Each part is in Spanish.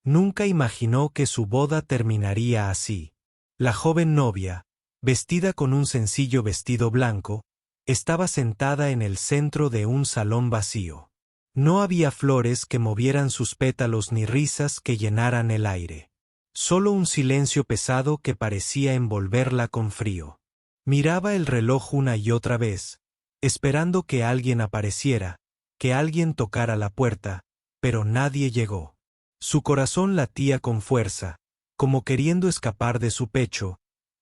Nunca imaginó que su boda terminaría así. La joven novia, vestida con un sencillo vestido blanco, estaba sentada en el centro de un salón vacío. No había flores que movieran sus pétalos ni risas que llenaran el aire. Solo un silencio pesado que parecía envolverla con frío. Miraba el reloj una y otra vez, esperando que alguien apareciera, que alguien tocara la puerta, pero nadie llegó. Su corazón latía con fuerza, como queriendo escapar de su pecho,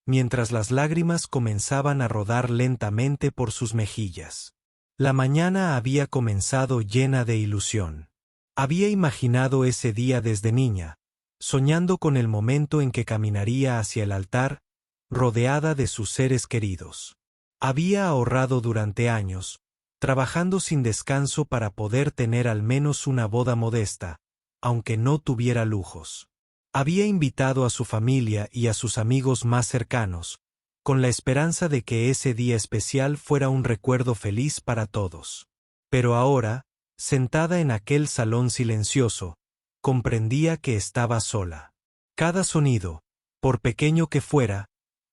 mientras las lágrimas comenzaban a rodar lentamente por sus mejillas. La mañana había comenzado llena de ilusión. Había imaginado ese día desde niña, soñando con el momento en que caminaría hacia el altar, rodeada de sus seres queridos. Había ahorrado durante años, trabajando sin descanso para poder tener al menos una boda modesta, aunque no tuviera lujos. Había invitado a su familia y a sus amigos más cercanos, con la esperanza de que ese día especial fuera un recuerdo feliz para todos. Pero ahora, sentada en aquel salón silencioso, comprendía que estaba sola. Cada sonido, por pequeño que fuera,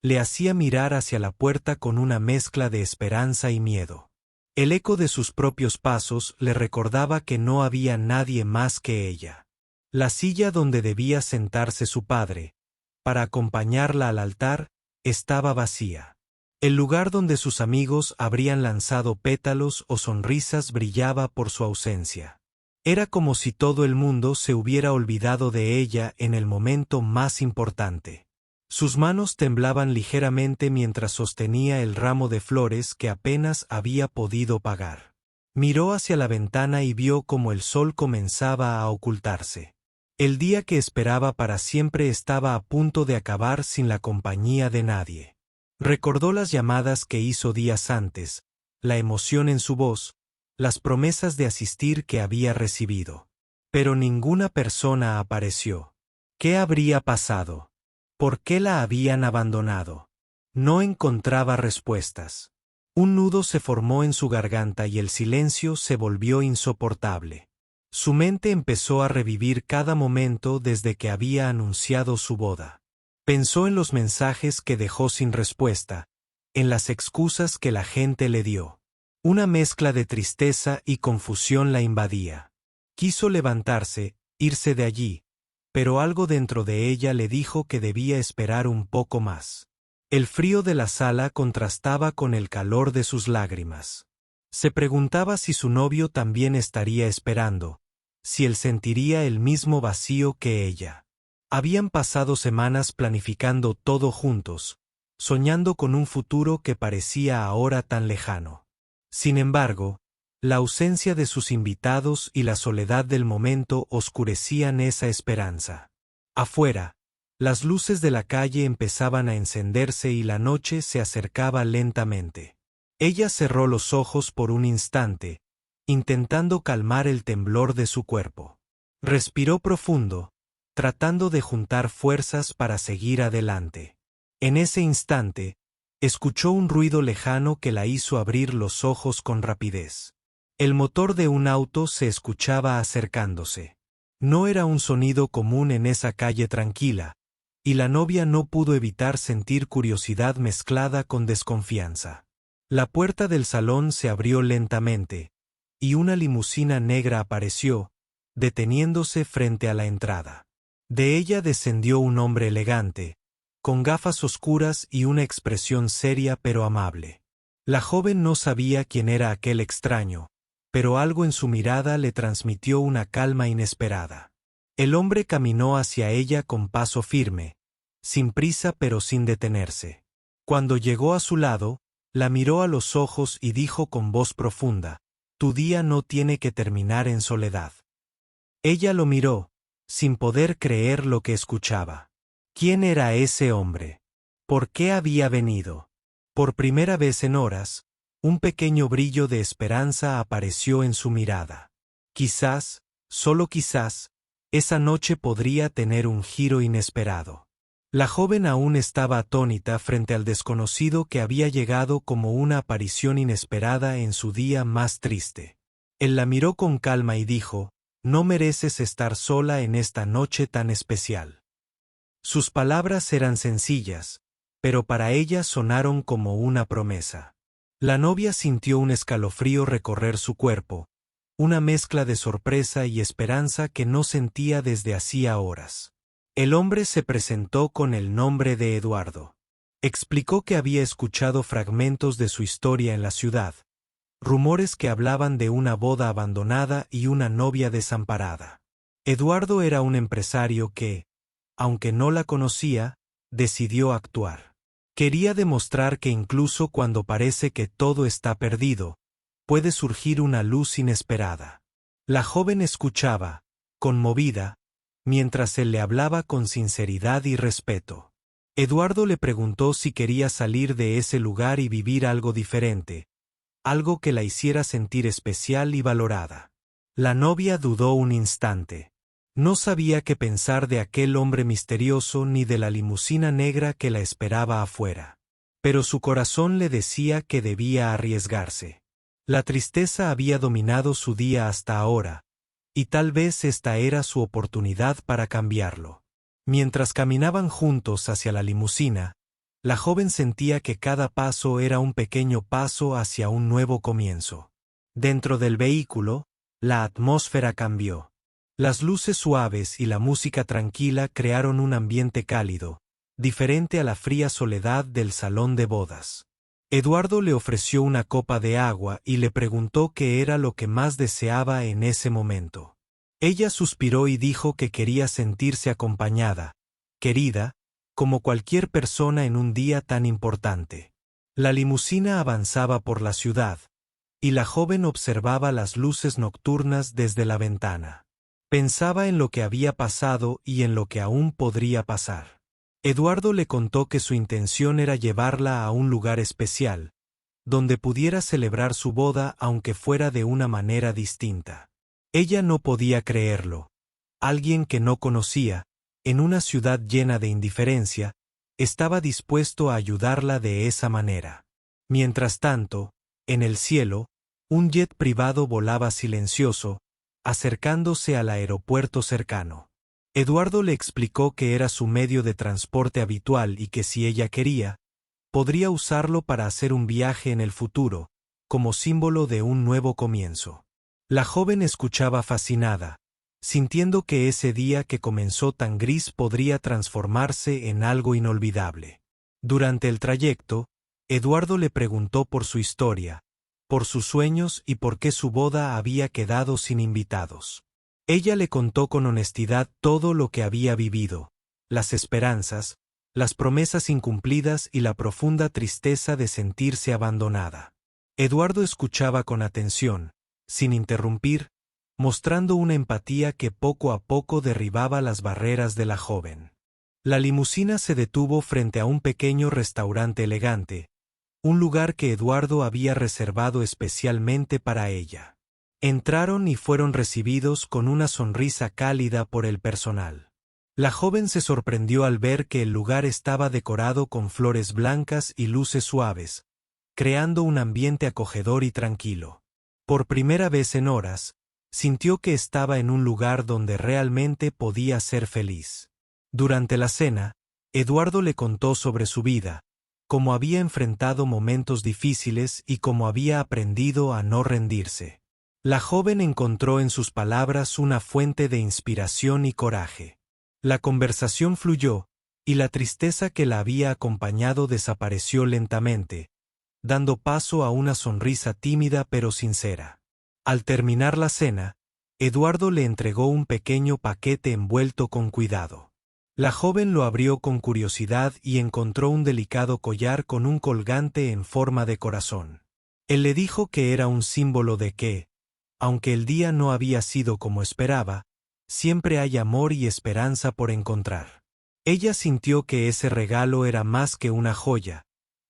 le hacía mirar hacia la puerta con una mezcla de esperanza y miedo. El eco de sus propios pasos le recordaba que no había nadie más que ella. La silla donde debía sentarse su padre, para acompañarla al altar, estaba vacía. El lugar donde sus amigos habrían lanzado pétalos o sonrisas brillaba por su ausencia. Era como si todo el mundo se hubiera olvidado de ella en el momento más importante. Sus manos temblaban ligeramente mientras sostenía el ramo de flores que apenas había podido pagar. Miró hacia la ventana y vio cómo el sol comenzaba a ocultarse. El día que esperaba para siempre estaba a punto de acabar sin la compañía de nadie. Recordó las llamadas que hizo días antes, la emoción en su voz, las promesas de asistir que había recibido. Pero ninguna persona apareció. ¿Qué habría pasado? ¿Por qué la habían abandonado? No encontraba respuestas. Un nudo se formó en su garganta y el silencio se volvió insoportable. Su mente empezó a revivir cada momento desde que había anunciado su boda. Pensó en los mensajes que dejó sin respuesta, en las excusas que la gente le dio. Una mezcla de tristeza y confusión la invadía. Quiso levantarse, irse de allí, pero algo dentro de ella le dijo que debía esperar un poco más. El frío de la sala contrastaba con el calor de sus lágrimas. Se preguntaba si su novio también estaría esperando, si él sentiría el mismo vacío que ella. Habían pasado semanas planificando todo juntos, soñando con un futuro que parecía ahora tan lejano. Sin embargo, la ausencia de sus invitados y la soledad del momento oscurecían esa esperanza. Afuera, las luces de la calle empezaban a encenderse y la noche se acercaba lentamente. Ella cerró los ojos por un instante, intentando calmar el temblor de su cuerpo. Respiró profundo, tratando de juntar fuerzas para seguir adelante. En ese instante, escuchó un ruido lejano que la hizo abrir los ojos con rapidez. El motor de un auto se escuchaba acercándose. No era un sonido común en esa calle tranquila, y la novia no pudo evitar sentir curiosidad mezclada con desconfianza. La puerta del salón se abrió lentamente, y una limusina negra apareció, deteniéndose frente a la entrada. De ella descendió un hombre elegante, con gafas oscuras y una expresión seria pero amable. La joven no sabía quién era aquel extraño, pero algo en su mirada le transmitió una calma inesperada. El hombre caminó hacia ella con paso firme, sin prisa pero sin detenerse. Cuando llegó a su lado, la miró a los ojos y dijo con voz profunda: «Tu día no tiene que terminar en soledad». Ella lo miró, sin poder creer lo que escuchaba. ¿Quién era ese hombre? ¿Por qué había venido? Por primera vez en horas, un pequeño brillo de esperanza apareció en su mirada. Quizás, solo quizás, esa noche podría tener un giro inesperado. La joven aún estaba atónita frente al desconocido que había llegado como una aparición inesperada en su día más triste. Él la miró con calma y dijo: no mereces estar sola en esta noche tan especial. Sus palabras eran sencillas, pero para ella sonaron como una promesa. La novia sintió un escalofrío recorrer su cuerpo, una mezcla de sorpresa y esperanza que no sentía desde hacía horas. El hombre se presentó con el nombre de Eduardo. Explicó que había escuchado fragmentos de su historia en la ciudad, rumores que hablaban de una boda abandonada y una novia desamparada. Eduardo era un empresario que, aunque no la conocía, decidió actuar. Quería demostrar que incluso cuando parece que todo está perdido, puede surgir una luz inesperada. La joven escuchaba, conmovida, mientras él le hablaba con sinceridad y respeto. Eduardo le preguntó si quería salir de ese lugar y vivir algo diferente, algo que la hiciera sentir especial y valorada. La novia dudó un instante. No sabía qué pensar de aquel hombre misterioso ni de la limusina negra que la esperaba afuera. Pero su corazón le decía que debía arriesgarse. La tristeza había dominado su día hasta ahora, y tal vez esta era su oportunidad para cambiarlo. Mientras caminaban juntos hacia la limusina, la joven sentía que cada paso era un pequeño paso hacia un nuevo comienzo. Dentro del vehículo, la atmósfera cambió. Las luces suaves y la música tranquila crearon un ambiente cálido, diferente a la fría soledad del salón de bodas. Eduardo le ofreció una copa de agua y le preguntó qué era lo que más deseaba en ese momento. Ella suspiró y dijo que quería sentirse acompañada, querida, como cualquier persona en un día tan importante. La limusina avanzaba por la ciudad, y la joven observaba las luces nocturnas desde la ventana. Pensaba en lo que había pasado y en lo que aún podría pasar. Eduardo le contó que su intención era llevarla a un lugar especial, donde pudiera celebrar su boda aunque fuera de una manera distinta. Ella no podía creerlo. Alguien que no conocía, en una ciudad llena de indiferencia, estaba dispuesto a ayudarla de esa manera. Mientras tanto, en el cielo, un jet privado volaba silencioso, acercándose al aeropuerto cercano. Eduardo le explicó que era su medio de transporte habitual y que si ella quería, podría usarlo para hacer un viaje en el futuro, como símbolo de un nuevo comienzo. La joven escuchaba fascinada, sintiendo que ese día que comenzó tan gris podría transformarse en algo inolvidable. Durante el trayecto, Eduardo le preguntó por su historia, por sus sueños y por qué su boda había quedado sin invitados. Ella le contó con honestidad todo lo que había vivido, las esperanzas, las promesas incumplidas y la profunda tristeza de sentirse abandonada. Eduardo escuchaba con atención, sin interrumpir, mostrando una empatía que poco a poco derribaba las barreras de la joven. La limusina se detuvo frente a un pequeño restaurante elegante, un lugar que Eduardo había reservado especialmente para ella. Entraron y fueron recibidos con una sonrisa cálida por el personal. La joven se sorprendió al ver que el lugar estaba decorado con flores blancas y luces suaves, creando un ambiente acogedor y tranquilo. Por primera vez en horas, sintió que estaba en un lugar donde realmente podía ser feliz. Durante la cena, Eduardo le contó sobre su vida, cómo había enfrentado momentos difíciles y cómo había aprendido a no rendirse. La joven encontró en sus palabras una fuente de inspiración y coraje. La conversación fluyó, y la tristeza que la había acompañado desapareció lentamente, dando paso a una sonrisa tímida pero sincera. Al terminar la cena, Eduardo le entregó un pequeño paquete envuelto con cuidado. La joven lo abrió con curiosidad y encontró un delicado collar con un colgante en forma de corazón. Él le dijo que era un símbolo de que, aunque el día no había sido como esperaba, siempre hay amor y esperanza por encontrar. Ella sintió que ese regalo era más que una joya,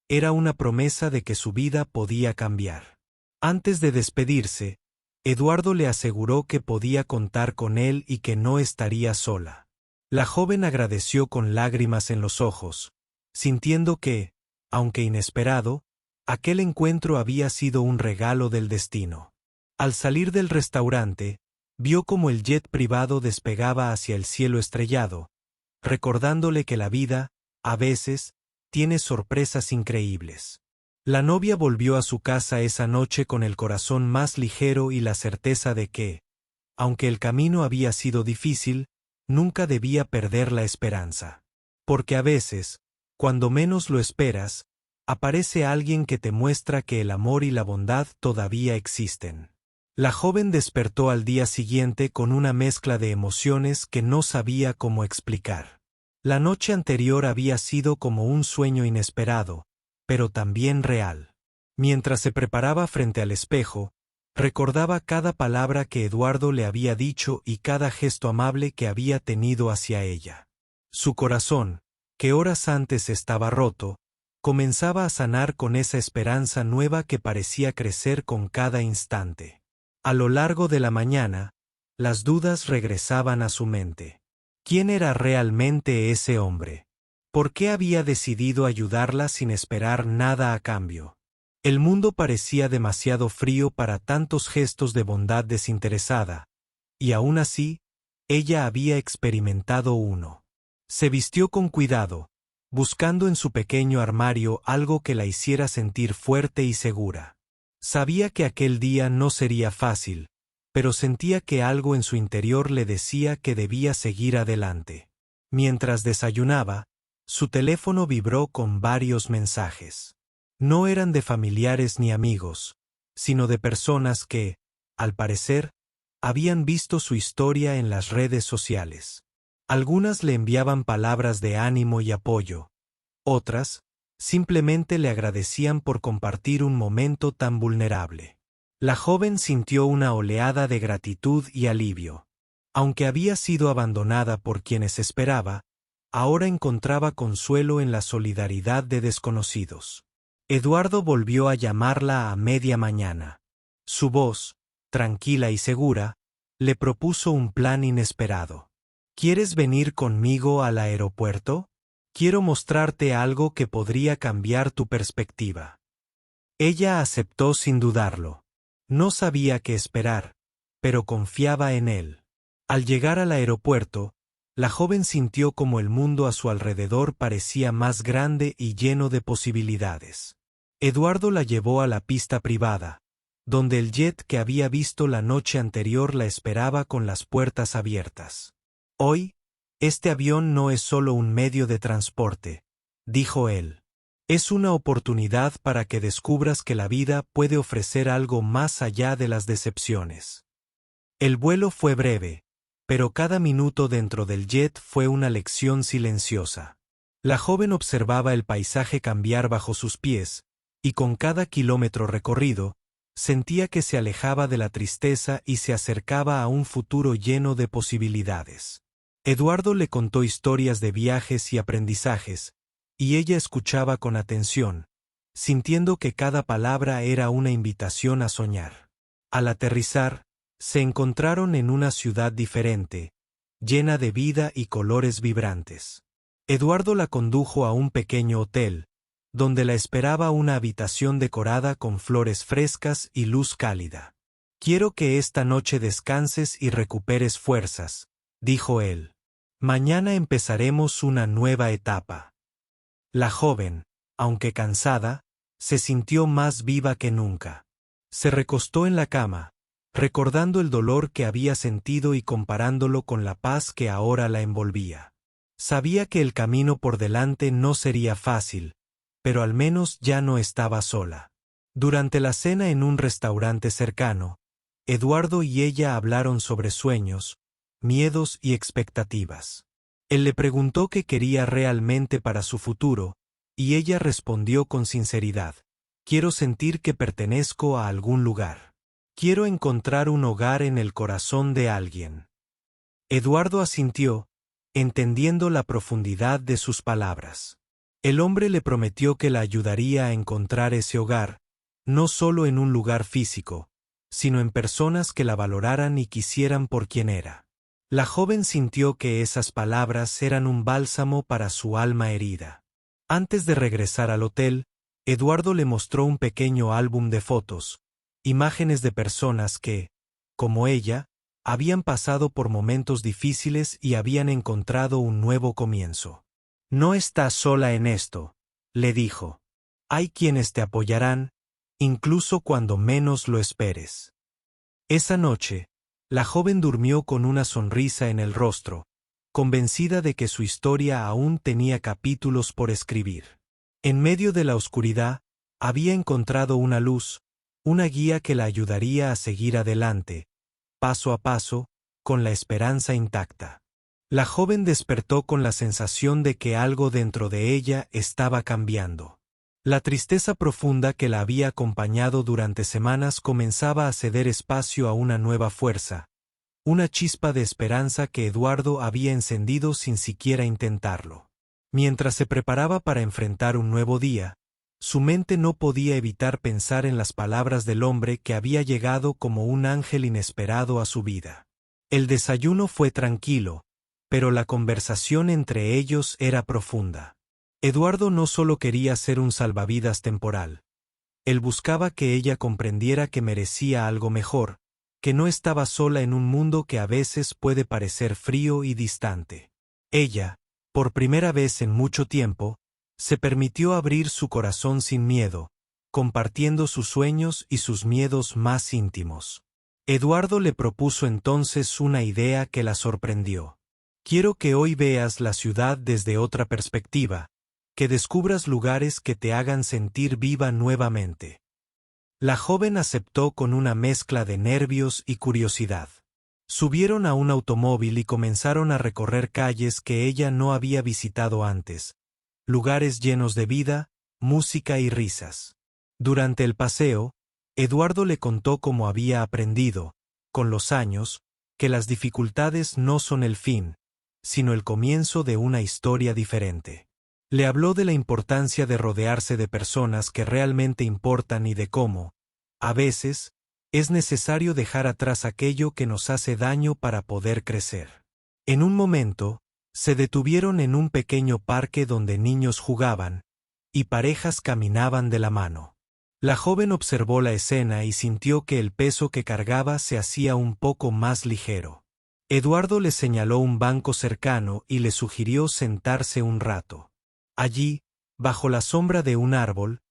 era una promesa de que su vida podía cambiar. Antes de despedirse, Eduardo le aseguró que podía contar con él y que no estaría sola. La joven agradeció con lágrimas en los ojos, sintiendo que, aunque inesperado, aquel encuentro había sido un regalo del destino. Al salir del restaurante, Vio cómo el jet privado despegaba hacia el cielo estrellado, recordándole que la vida, a veces, tiene sorpresas increíbles. La novia volvió a su casa esa noche con el corazón más ligero y la certeza de que, aunque el camino había sido difícil, nunca debía perder la esperanza. Porque a veces, cuando menos lo esperas, aparece alguien que te muestra que el amor y la bondad todavía existen. La joven despertó al día siguiente con una mezcla de emociones que no sabía cómo explicar. La noche anterior había sido como un sueño inesperado, pero también real. Mientras se preparaba frente al espejo, recordaba cada palabra que Eduardo le había dicho y cada gesto amable que había tenido hacia ella. Su corazón, que horas antes estaba roto, comenzaba a sanar con esa esperanza nueva que parecía crecer con cada instante. A lo largo de la mañana, las dudas regresaban a su mente. ¿Quién era realmente ese hombre? ¿Por qué había decidido ayudarla sin esperar nada a cambio? El mundo parecía demasiado frío para tantos gestos de bondad desinteresada, y aún así, ella había experimentado uno. Se vistió con cuidado, buscando en su pequeño armario algo que la hiciera sentir fuerte y segura. Sabía que aquel día no sería fácil, pero sentía que algo en su interior le decía que debía seguir adelante. Mientras desayunaba, su teléfono vibró con varios mensajes. No eran de familiares ni amigos, sino de personas que, al parecer, habían visto su historia en las redes sociales. Algunas le enviaban palabras de ánimo y apoyo, otras, simplemente le agradecían por compartir un momento tan vulnerable. La joven sintió una oleada de gratitud y alivio. Aunque había sido abandonada por quienes esperaba, ahora encontraba consuelo en la solidaridad de desconocidos. Eduardo volvió a llamarla a media mañana. Su voz, tranquila y segura, le propuso un plan inesperado. ¿Quieres venir conmigo al aeropuerto? Quiero mostrarte algo que podría cambiar tu perspectiva. Ella aceptó sin dudarlo. No sabía qué esperar, pero confiaba en él. Al llegar al aeropuerto, la joven sintió como el mundo a su alrededor parecía más grande y lleno de posibilidades. Eduardo la llevó a la pista privada, donde el jet que había visto la noche anterior la esperaba con las puertas abiertas. Hoy, este avión no es solo un medio de transporte, dijo él. Es una oportunidad para que descubras que la vida puede ofrecer algo más allá de las decepciones. El vuelo fue breve, pero cada minuto dentro del jet fue una lección silenciosa. La joven observaba el paisaje cambiar bajo sus pies, y con cada kilómetro recorrido, sentía que se alejaba de la tristeza y se acercaba a un futuro lleno de posibilidades. Eduardo le contó historias de viajes y aprendizajes, y ella escuchaba con atención, sintiendo que cada palabra era una invitación a soñar. Al aterrizar, se encontraron en una ciudad diferente, llena de vida y colores vibrantes. Eduardo la condujo a un pequeño hotel, donde la esperaba una habitación decorada con flores frescas y luz cálida. Quiero que esta noche descanses y recuperes fuerzas, dijo él. Mañana empezaremos una nueva etapa. La joven, aunque cansada, se sintió más viva que nunca. Se recostó en la cama, recordando el dolor que había sentido y comparándolo con la paz que ahora la envolvía. Sabía que el camino por delante no sería fácil, pero al menos ya no estaba sola. Durante la cena en un restaurante cercano, Eduardo y ella hablaron sobre sueños, miedos y expectativas. Él le preguntó qué quería realmente para su futuro, y ella respondió con sinceridad: quiero sentir que pertenezco a algún lugar. Quiero encontrar un hogar en el corazón de alguien. Eduardo asintió, entendiendo la profundidad de sus palabras. El hombre le prometió que la ayudaría a encontrar ese hogar, no solo en un lugar físico, sino en personas que la valoraran y quisieran por quien era. La joven sintió que esas palabras eran un bálsamo para su alma herida. Antes de regresar al hotel, Eduardo le mostró un pequeño álbum de fotos, imágenes de personas que, como ella, habían pasado por momentos difíciles y habían encontrado un nuevo comienzo. No estás sola en esto, le dijo. Hay quienes te apoyarán, incluso cuando menos lo esperes. Esa noche, la joven durmió con una sonrisa en el rostro, convencida de que su historia aún tenía capítulos por escribir. En medio de la oscuridad, había encontrado una luz, una guía que la ayudaría a seguir adelante, paso a paso, con la esperanza intacta. La joven despertó con la sensación de que algo dentro de ella estaba cambiando. La tristeza profunda que la había acompañado durante semanas comenzaba a ceder espacio a una nueva fuerza, una chispa de esperanza que Eduardo había encendido sin siquiera intentarlo. Mientras se preparaba para enfrentar un nuevo día, su mente no podía evitar pensar en las palabras del hombre que había llegado como un ángel inesperado a su vida. El desayuno fue tranquilo, pero la conversación entre ellos era profunda. Eduardo no solo quería ser un salvavidas temporal. Él buscaba que ella comprendiera que merecía algo mejor, que no estaba sola en un mundo que a veces puede parecer frío y distante. Ella, por primera vez en mucho tiempo, se permitió abrir su corazón sin miedo, compartiendo sus sueños y sus miedos más íntimos. Eduardo le propuso entonces una idea que la sorprendió. Quiero que hoy veas la ciudad desde otra perspectiva, que descubras lugares que te hagan sentir viva nuevamente. La joven aceptó con una mezcla de nervios y curiosidad. Subieron a un automóvil y comenzaron a recorrer calles que ella no había visitado antes, lugares llenos de vida, música y risas. Durante el paseo, Eduardo le contó cómo había aprendido, con los años, que las dificultades no son el fin, sino el comienzo de una historia diferente. Le habló de la importancia de rodearse de personas que realmente importan y de cómo, a veces, es necesario dejar atrás aquello que nos hace daño para poder crecer. En un momento, se detuvieron en un pequeño parque donde niños jugaban, y parejas caminaban de la mano. La joven observó la escena y sintió que el peso que cargaba se hacía un poco más ligero. Eduardo le señaló un banco cercano y le sugirió sentarse un rato. Allí, bajo la sombra de un árbol,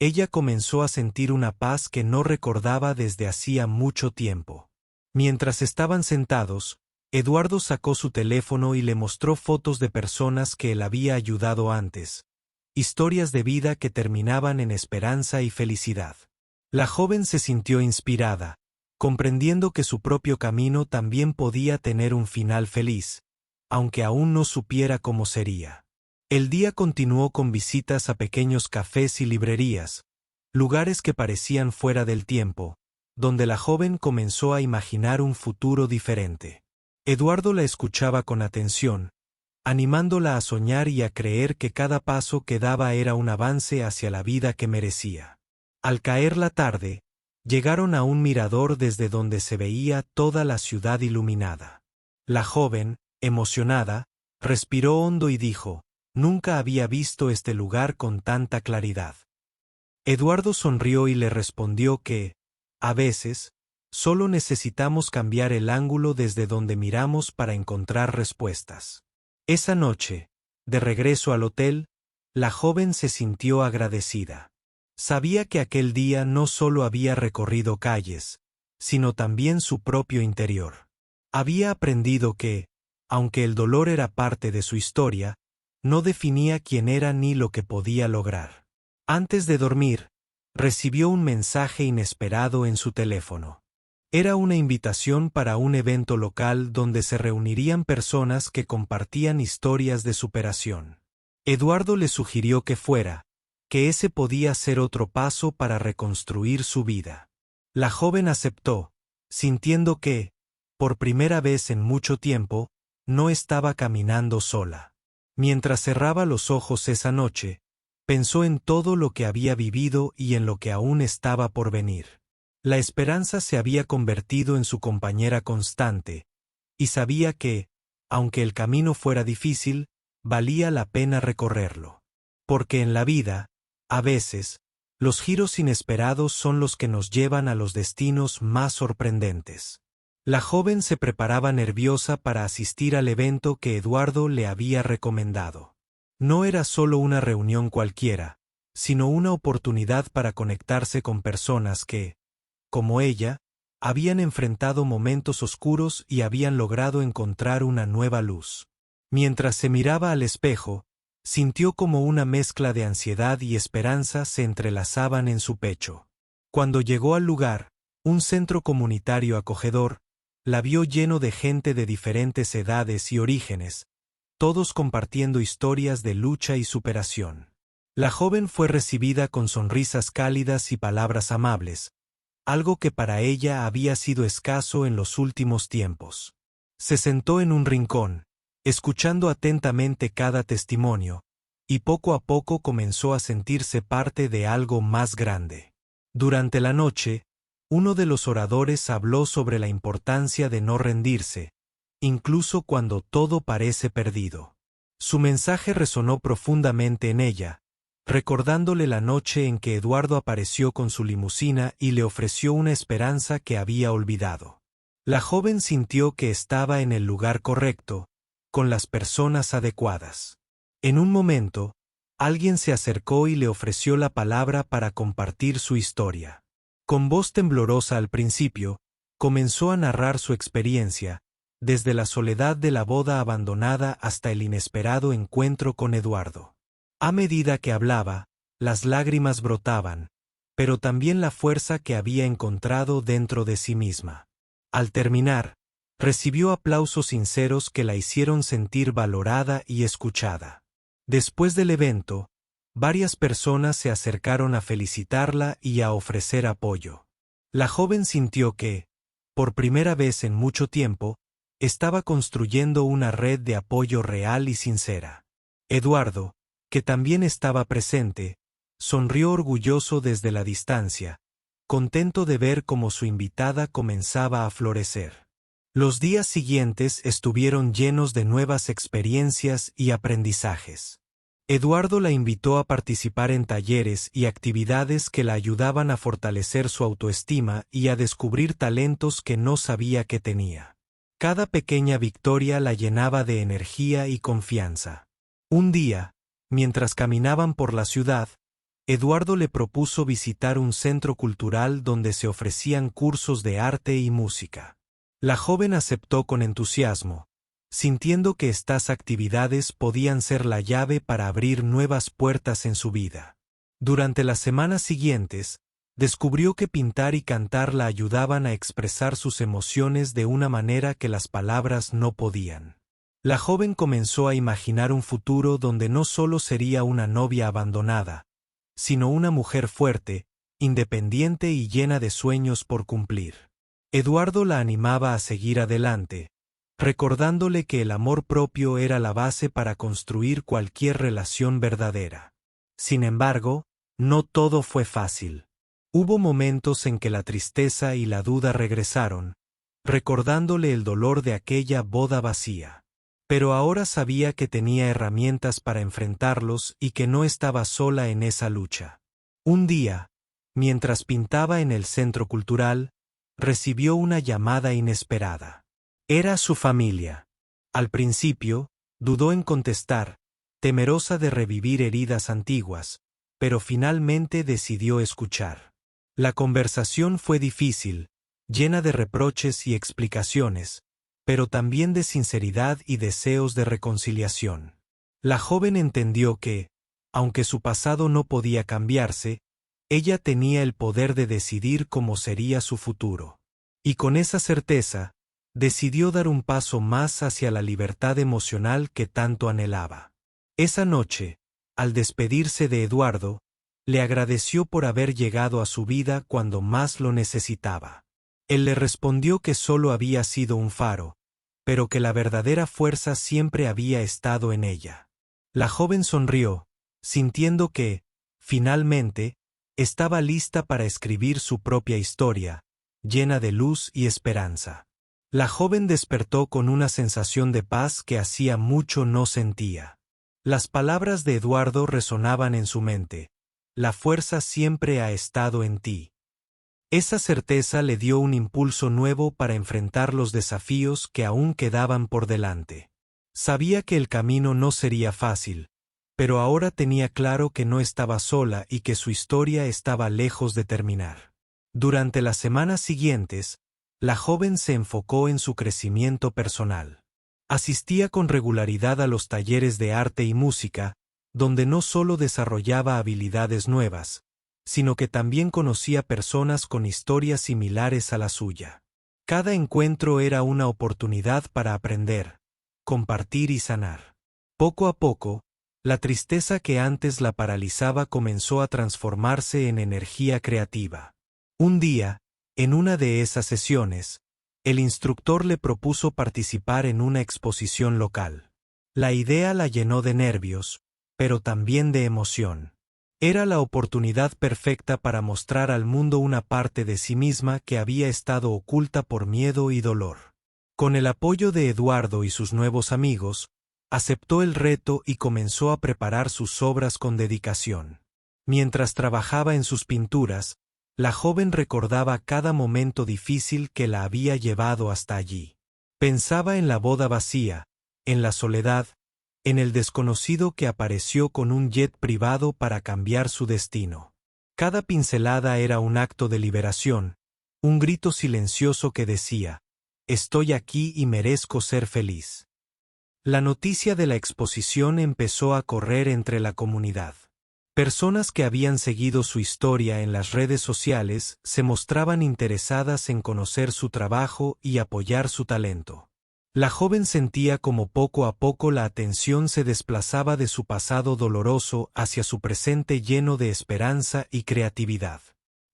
ella comenzó a sentir una paz que no recordaba desde hacía mucho tiempo. Mientras estaban sentados, Eduardo sacó su teléfono y le mostró fotos de personas que él había ayudado antes, historias de vida que terminaban en esperanza y felicidad. La joven se sintió inspirada, comprendiendo que su propio camino también podía tener un final feliz, aunque aún no supiera cómo sería. El día continuó con visitas a pequeños cafés y librerías, lugares que parecían fuera del tiempo, donde la joven comenzó a imaginar un futuro diferente. Eduardo la escuchaba con atención, animándola a soñar y a creer que cada paso que daba era un avance hacia la vida que merecía. Al caer la tarde, llegaron a un mirador desde donde se veía toda la ciudad iluminada. La joven, emocionada, respiró hondo y dijo: «Nunca había visto este lugar con tanta claridad». Eduardo sonrió y le respondió que, a veces, solo necesitamos cambiar el ángulo desde donde miramos para encontrar respuestas. Esa noche, de regreso al hotel, la joven se sintió agradecida. Sabía que aquel día no solo había recorrido calles, sino también su propio interior. Había aprendido que, aunque el dolor era parte de su historia, no definía quién era ni lo que podía lograr. Antes de dormir, recibió un mensaje inesperado en su teléfono. Era una invitación para un evento local donde se reunirían personas que compartían historias de superación. Eduardo le sugirió que fuera, que ese podía ser otro paso para reconstruir su vida. La joven aceptó, sintiendo que, por primera vez en mucho tiempo, no estaba caminando sola. Mientras cerraba los ojos esa noche, pensó en todo lo que había vivido y en lo que aún estaba por venir. La esperanza se había convertido en su compañera constante, y sabía que, aunque el camino fuera difícil, valía la pena recorrerlo. Porque en la vida, a veces, los giros inesperados son los que nos llevan a los destinos más sorprendentes. La joven se preparaba nerviosa para asistir al evento que Eduardo le había recomendado. No era solo una reunión cualquiera, sino una oportunidad para conectarse con personas que, como ella, habían enfrentado momentos oscuros y habían logrado encontrar una nueva luz. Mientras se miraba al espejo, sintió como una mezcla de ansiedad y esperanza se entrelazaban en su pecho. Cuando llegó al lugar, un centro comunitario acogedor, la vio lleno de gente de diferentes edades y orígenes, todos compartiendo historias de lucha y superación. La joven fue recibida con sonrisas cálidas y palabras amables, algo que para ella había sido escaso en los últimos tiempos. Se sentó en un rincón, escuchando atentamente cada testimonio, y poco a poco comenzó a sentirse parte de algo más grande. Durante la noche, uno de los oradores habló sobre la importancia de no rendirse, incluso cuando todo parece perdido. Su mensaje resonó profundamente en ella, recordándole la noche en que Eduardo apareció con su limusina y le ofreció una esperanza que había olvidado. La joven sintió que estaba en el lugar correcto, con las personas adecuadas. En un momento, alguien se acercó y le ofreció la palabra para compartir su historia. Con voz temblorosa al principio, comenzó a narrar su experiencia, desde la soledad de la boda abandonada hasta el inesperado encuentro con Eduardo. A medida que hablaba, las lágrimas brotaban, pero también la fuerza que había encontrado dentro de sí misma. Al terminar, recibió aplausos sinceros que la hicieron sentir valorada y escuchada. Después del evento, varias personas se acercaron a felicitarla y a ofrecer apoyo. La joven sintió que, por primera vez en mucho tiempo, estaba construyendo una red de apoyo real y sincera. Eduardo, que también estaba presente, sonrió orgulloso desde la distancia, contento de ver cómo su invitada comenzaba a florecer. Los días siguientes estuvieron llenos de nuevas experiencias y aprendizajes. Eduardo la invitó a participar en talleres y actividades que la ayudaban a fortalecer su autoestima y a descubrir talentos que no sabía que tenía. Cada pequeña victoria la llenaba de energía y confianza. Un día, mientras caminaban por la ciudad, Eduardo le propuso visitar un centro cultural donde se ofrecían cursos de arte y música. La joven aceptó con entusiasmo, sintiendo que estas actividades podían ser la llave para abrir nuevas puertas en su vida. Durante las semanas siguientes, descubrió que pintar y cantar la ayudaban a expresar sus emociones de una manera que las palabras no podían. La joven comenzó a imaginar un futuro donde no solo sería una novia abandonada, sino una mujer fuerte, independiente y llena de sueños por cumplir. Eduardo la animaba a seguir adelante, recordándole que el amor propio era la base para construir cualquier relación verdadera. Sin embargo, no todo fue fácil. Hubo momentos en que la tristeza y la duda regresaron, recordándole el dolor de aquella boda vacía. Pero ahora sabía que tenía herramientas para enfrentarlos y que no estaba sola en esa lucha. Un día, mientras pintaba en el centro cultural, recibió una llamada inesperada. Era su familia. Al principio, dudó en contestar, temerosa de revivir heridas antiguas, pero finalmente decidió escuchar. La conversación fue difícil, llena de reproches y explicaciones, pero también de sinceridad y deseos de reconciliación. La joven entendió que, aunque su pasado no podía cambiarse, ella tenía el poder de decidir cómo sería su futuro. Y con esa certeza, decidió dar un paso más hacia la libertad emocional que tanto anhelaba. Esa noche, al despedirse de Eduardo, le agradeció por haber llegado a su vida cuando más lo necesitaba. Él le respondió que solo había sido un faro, pero que la verdadera fuerza siempre había estado en ella. La joven sonrió, sintiendo que, finalmente, estaba lista para escribir su propia historia, llena de luz y esperanza. La joven despertó con una sensación de paz que hacía mucho no sentía. Las palabras de Eduardo resonaban en su mente: la fuerza siempre ha estado en ti. Esa certeza le dio un impulso nuevo para enfrentar los desafíos que aún quedaban por delante. Sabía que el camino no sería fácil, pero ahora tenía claro que no estaba sola y que su historia estaba lejos de terminar. Durante las semanas siguientes, la joven se enfocó en su crecimiento personal. Asistía con regularidad a los talleres de arte y música, donde no solo desarrollaba habilidades nuevas, sino que también conocía personas con historias similares a la suya. Cada encuentro era una oportunidad para aprender, compartir y sanar. Poco a poco, la tristeza que antes la paralizaba comenzó a transformarse en energía creativa. Un día, en una de esas sesiones, el instructor le propuso participar en una exposición local. La idea la llenó de nervios, pero también de emoción. Era la oportunidad perfecta para mostrar al mundo una parte de sí misma que había estado oculta por miedo y dolor. Con el apoyo de Eduardo y sus nuevos amigos, aceptó el reto y comenzó a preparar sus obras con dedicación. Mientras trabajaba en sus pinturas, la joven recordaba cada momento difícil que la había llevado hasta allí. Pensaba en la boda vacía, en la soledad, en el desconocido que apareció con un jet privado para cambiar su destino. Cada pincelada era un acto de liberación, un grito silencioso que decía: «Estoy aquí y merezco ser feliz». La noticia de la exposición empezó a correr entre la comunidad. Personas que habían seguido su historia en las redes sociales se mostraban interesadas en conocer su trabajo y apoyar su talento. La joven sentía como poco a poco la atención se desplazaba de su pasado doloroso hacia su presente lleno de esperanza y creatividad.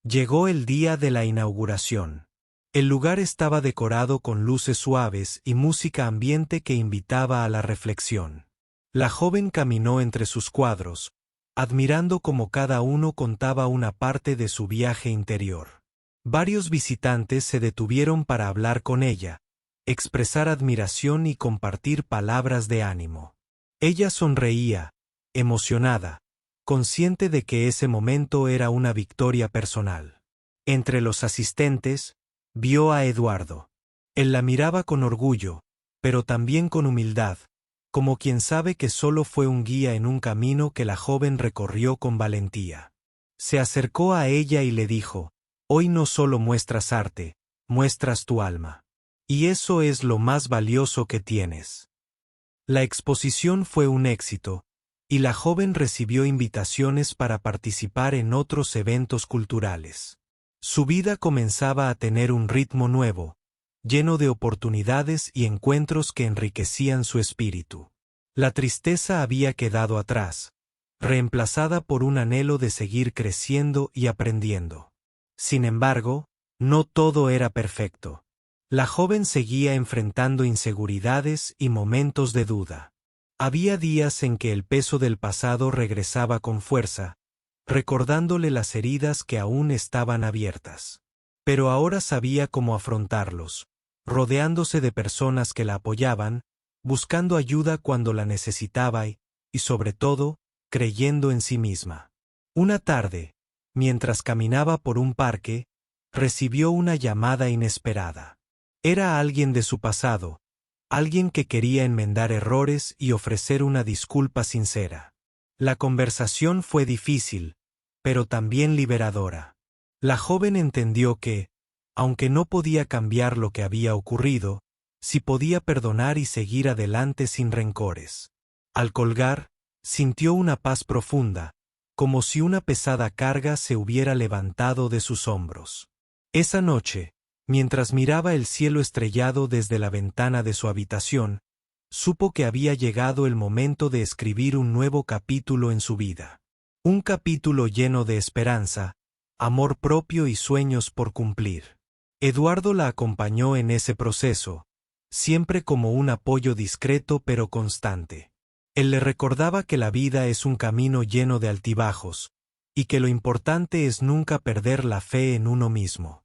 Llegó el día de la inauguración. El lugar estaba decorado con luces suaves y música ambiente que invitaba a la reflexión. La joven caminó entre sus cuadros, admirando cómo cada uno contaba una parte de su viaje interior. Varios visitantes se detuvieron para hablar con ella, expresar admiración y compartir palabras de ánimo. Ella sonreía, emocionada, consciente de que ese momento era una victoria personal. Entre los asistentes, vio a Eduardo. Él la miraba con orgullo, pero también con humildad, como quien sabe que solo fue un guía en un camino que la joven recorrió con valentía. Se acercó a ella y le dijo: «Hoy no solo muestras arte, muestras tu alma. Y eso es lo más valioso que tienes». La exposición fue un éxito, y la joven recibió invitaciones para participar en otros eventos culturales. Su vida comenzaba a tener un ritmo nuevo, lleno de oportunidades y encuentros que enriquecían su espíritu. La tristeza había quedado atrás, reemplazada por un anhelo de seguir creciendo y aprendiendo. Sin embargo, no todo era perfecto. La joven seguía enfrentando inseguridades y momentos de duda. Había días en que el peso del pasado regresaba con fuerza, recordándole las heridas que aún estaban abiertas. Pero ahora sabía cómo afrontarlos, rodeándose de personas que la apoyaban, buscando ayuda cuando la necesitaba y, sobre todo, creyendo en sí misma. Una tarde, mientras caminaba por un parque, recibió una llamada inesperada. Era alguien de su pasado, alguien que quería enmendar errores y ofrecer una disculpa sincera. La conversación fue difícil, pero también liberadora. La joven entendió que, aunque no podía cambiar lo que había ocurrido, sí podía perdonar y seguir adelante sin rencores. Al colgar, sintió una paz profunda, como si una pesada carga se hubiera levantado de sus hombros. Esa noche, mientras miraba el cielo estrellado desde la ventana de su habitación, supo que había llegado el momento de escribir un nuevo capítulo en su vida. Un capítulo lleno de esperanza, amor propio y sueños por cumplir. Eduardo la acompañó en ese proceso, siempre como un apoyo discreto pero constante. Él le recordaba que la vida es un camino lleno de altibajos, y que lo importante es nunca perder la fe en uno mismo.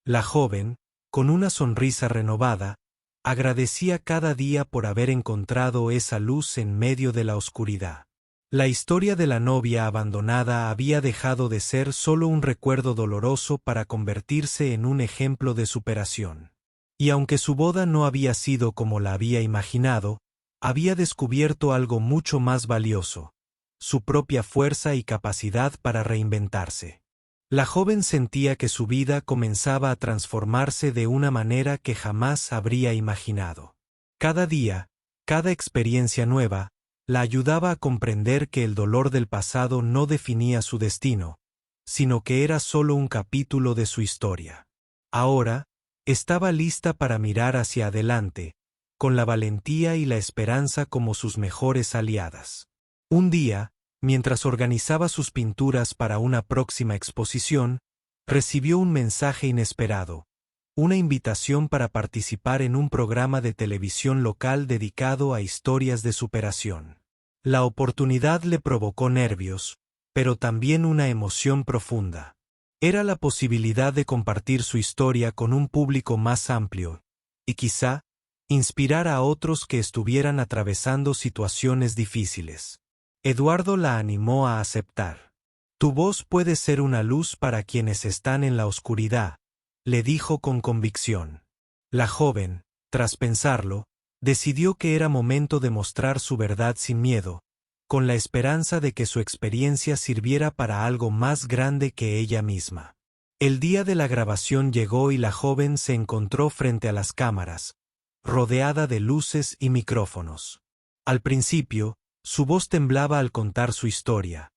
La joven, con una sonrisa renovada, agradecía cada día por haber encontrado esa luz en medio de la oscuridad. La historia de la novia abandonada había dejado de ser solo un recuerdo doloroso para convertirse en un ejemplo de superación. Y aunque su boda no había sido como la había imaginado, había descubierto algo mucho más valioso: su propia fuerza y capacidad para reinventarse. La joven sentía que su vida comenzaba a transformarse de una manera que jamás habría imaginado. Cada día, cada experiencia nueva, la ayudaba a comprender que el dolor del pasado no definía su destino, sino que era solo un capítulo de su historia. Ahora, estaba lista para mirar hacia adelante, con la valentía y la esperanza como sus mejores aliadas. Un día, mientras organizaba sus pinturas para una próxima exposición, recibió un mensaje inesperado: una invitación para participar en un programa de televisión local dedicado a historias de superación. La oportunidad le provocó nervios, pero también una emoción profunda. Era la posibilidad de compartir su historia con un público más amplio, y quizá, inspirar a otros que estuvieran atravesando situaciones difíciles. Eduardo la animó a aceptar. Tu voz puede ser una luz para quienes están en la oscuridad, le dijo con convicción. La joven, tras pensarlo, decidió que era momento de mostrar su verdad sin miedo, con la esperanza de que su experiencia sirviera para algo más grande que ella misma. El día de la grabación llegó y la joven se encontró frente a las cámaras, rodeada de luces y micrófonos. Al principio, su voz temblaba al contar su historia: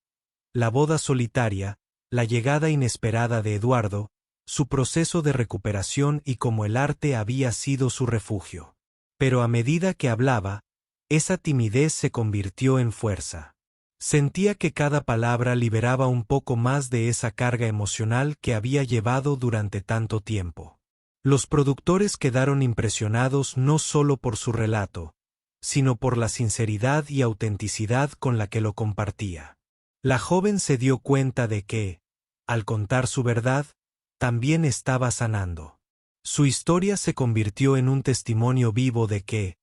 la boda solitaria, la llegada inesperada de Eduardo, su proceso de recuperación y cómo el arte había sido su refugio. Pero a medida que hablaba, esa timidez se convirtió en fuerza. Sentía que cada palabra liberaba un poco más de esa carga emocional que había llevado durante tanto tiempo. Los productores quedaron impresionados no solo por su relato, sino por la sinceridad y autenticidad con la que lo compartía. La joven se dio cuenta de que, al contar su verdad, también estaba sanando. Su historia se convirtió en un testimonio vivo de que,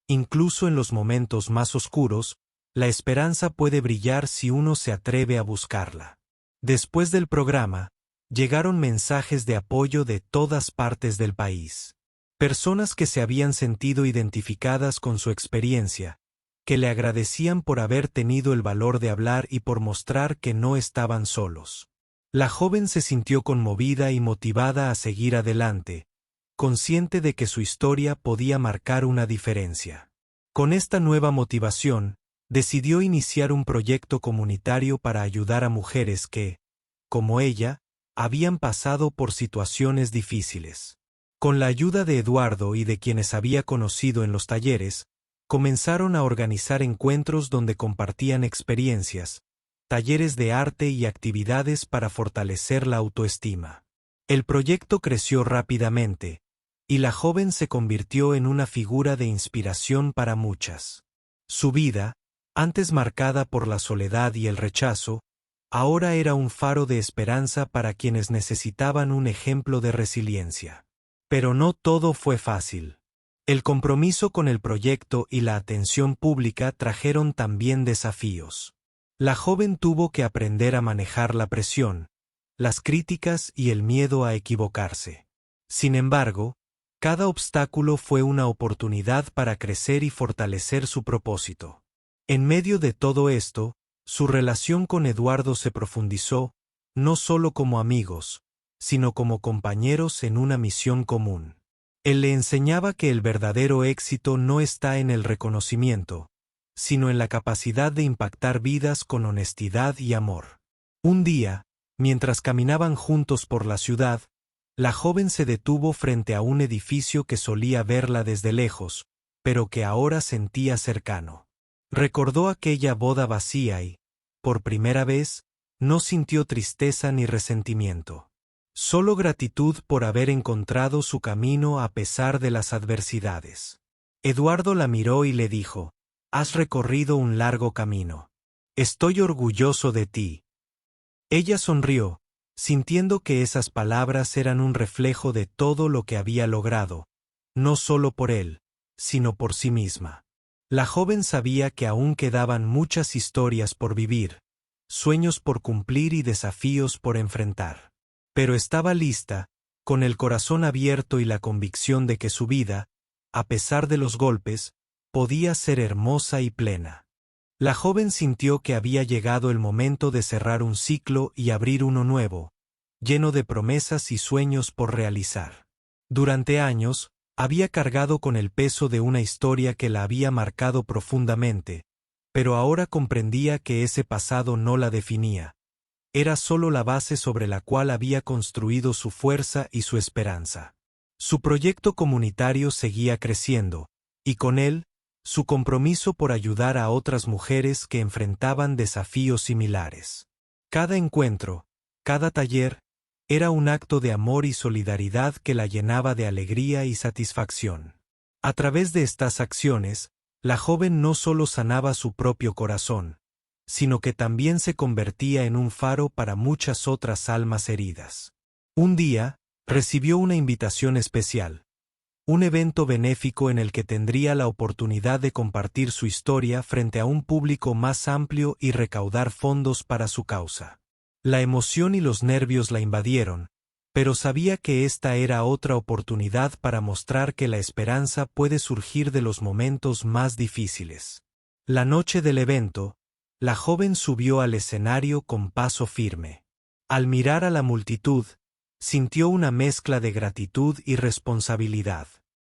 incluso en los momentos más oscuros, la esperanza puede brillar si uno se atreve a buscarla. Después del programa, llegaron mensajes de apoyo de todas partes del país. Personas que se habían sentido identificadas con su experiencia, que le agradecían por haber tenido el valor de hablar y por mostrar que no estaban solos. La joven se sintió conmovida y motivada a seguir adelante, consciente de que su historia podía marcar una diferencia. Con esta nueva motivación, decidió iniciar un proyecto comunitario para ayudar a mujeres que, como ella, habían pasado por situaciones difíciles. Con la ayuda de Eduardo y de quienes había conocido en los talleres, comenzaron a organizar encuentros donde compartían experiencias, talleres de arte y actividades para fortalecer la autoestima. El proyecto creció rápidamente, y la joven se convirtió en una figura de inspiración para muchas. Su vida, antes marcada por la soledad y el rechazo, ahora era un faro de esperanza para quienes necesitaban un ejemplo de resiliencia. Pero no todo fue fácil. El compromiso con el proyecto y la atención pública trajeron también desafíos. La joven tuvo que aprender a manejar la presión, las críticas y el miedo a equivocarse. Sin embargo, cada obstáculo fue una oportunidad para crecer y fortalecer su propósito. En medio de todo esto, su relación con Eduardo se profundizó, no solo como amigos, sino como compañeros en una misión común. Él le enseñaba que el verdadero éxito no está en el reconocimiento, sino en la capacidad de impactar vidas con honestidad y amor. Un día, mientras caminaban juntos por la ciudad, la joven se detuvo frente a un edificio que solía verla desde lejos, pero que ahora sentía cercano. Recordó aquella boda vacía y, por primera vez, no sintió tristeza ni resentimiento. Solo gratitud por haber encontrado su camino a pesar de las adversidades. Eduardo la miró y le dijo: «Has recorrido un largo camino. Estoy orgulloso de ti». Ella sonrió, sintiendo que esas palabras eran un reflejo de todo lo que había logrado, no solo por él, sino por sí misma. La joven sabía que aún quedaban muchas historias por vivir, sueños por cumplir y desafíos por enfrentar. Pero estaba lista, con el corazón abierto y la convicción de que su vida, a pesar de los golpes, podía ser hermosa y plena. La joven sintió que había llegado el momento de cerrar un ciclo y abrir uno nuevo, lleno de promesas y sueños por realizar. Durante años, había cargado con el peso de una historia que la había marcado profundamente, pero ahora comprendía que ese pasado no la definía. Era solo la base sobre la cual había construido su fuerza y su esperanza. Su proyecto comunitario seguía creciendo, y con él, su compromiso por ayudar a otras mujeres que enfrentaban desafíos similares. Cada encuentro, cada taller, era un acto de amor y solidaridad que la llenaba de alegría y satisfacción. A través de estas acciones, la joven no solo sanaba su propio corazón, sino que también se convertía en un faro para muchas otras almas heridas. Un día, recibió una invitación especial, un evento benéfico en el que tendría la oportunidad de compartir su historia frente a un público más amplio y recaudar fondos para su causa. La emoción y los nervios la invadieron, pero sabía que esta era otra oportunidad para mostrar que la esperanza puede surgir de los momentos más difíciles. La noche del evento, la joven subió al escenario con paso firme. Al mirar a la multitud, sintió una mezcla de gratitud y responsabilidad.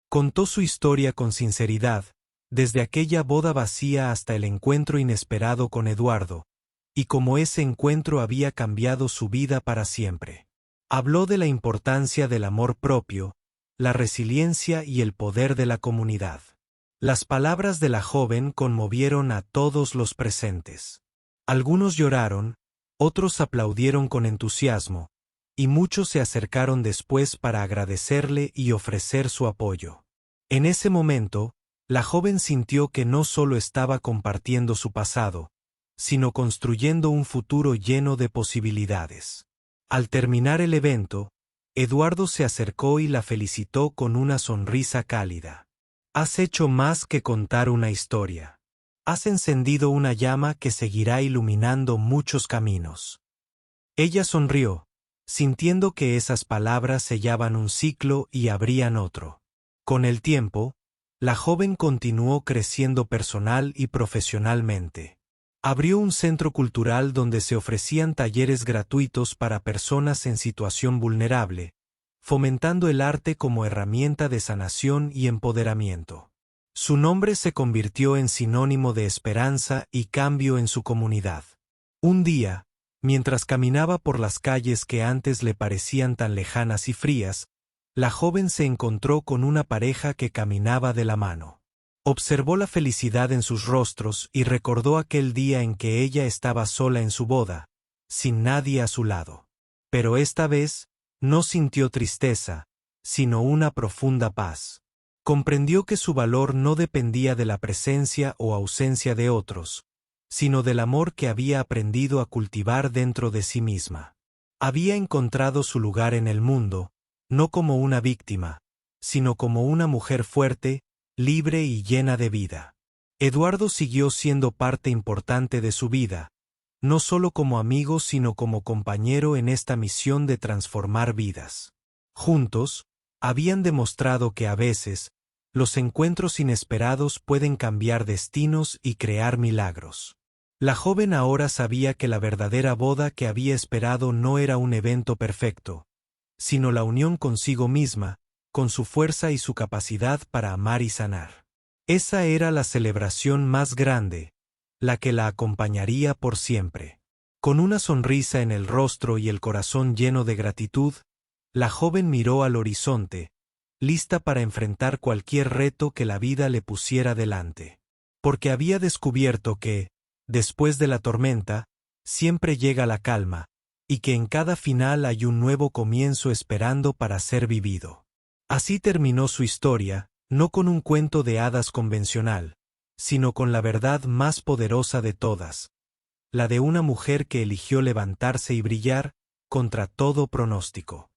Contó su historia con sinceridad, desde aquella boda vacía hasta el encuentro inesperado con Eduardo, y cómo ese encuentro había cambiado su vida para siempre. Habló de la importancia del amor propio, la resiliencia y el poder de la comunidad. Las palabras de la joven conmovieron a todos los presentes. Algunos lloraron, otros aplaudieron con entusiasmo, y muchos se acercaron después para agradecerle y ofrecer su apoyo. En ese momento, la joven sintió que no solo estaba compartiendo su pasado, sino construyendo un futuro lleno de posibilidades. Al terminar el evento, Eduardo se acercó y la felicitó con una sonrisa cálida. Has hecho más que contar una historia. Has encendido una llama que seguirá iluminando muchos caminos. Ella sonrió, sintiendo que esas palabras sellaban un ciclo y abrían otro. Con el tiempo, la joven continuó creciendo personal y profesionalmente. Abrió un centro cultural donde se ofrecían talleres gratuitos para personas en situación vulnerable, fomentando el arte como herramienta de sanación y empoderamiento. Su nombre se convirtió en sinónimo de esperanza y cambio en su comunidad. Un día, mientras caminaba por las calles que antes le parecían tan lejanas y frías, la joven se encontró con una pareja que caminaba de la mano. Observó la felicidad en sus rostros y recordó aquel día en que ella estaba sola en su boda, sin nadie a su lado. Pero esta vez, no sintió tristeza, sino una profunda paz. Comprendió que su valor no dependía de la presencia o ausencia de otros, sino del amor que había aprendido a cultivar dentro de sí misma. Había encontrado su lugar en el mundo, no como una víctima, sino como una mujer fuerte, libre y llena de vida. Eduardo siguió siendo parte importante de su vida, no solo como amigo sino como compañero en esta misión de transformar vidas. Juntos, habían demostrado que a veces, los encuentros inesperados pueden cambiar destinos y crear milagros. La joven ahora sabía que la verdadera boda que había esperado no era un evento perfecto, sino la unión consigo misma, con su fuerza y su capacidad para amar y sanar. Esa era la celebración más grande, la que la acompañaría por siempre. Con una sonrisa en el rostro y el corazón lleno de gratitud, la joven miró al horizonte, lista para enfrentar cualquier reto que la vida le pusiera delante. Porque había descubierto que, después de la tormenta, siempre llega la calma, y que en cada final hay un nuevo comienzo esperando para ser vivido. Así terminó su historia, no con un cuento de hadas convencional, sino con la verdad más poderosa de todas, la de una mujer que eligió levantarse y brillar contra todo pronóstico.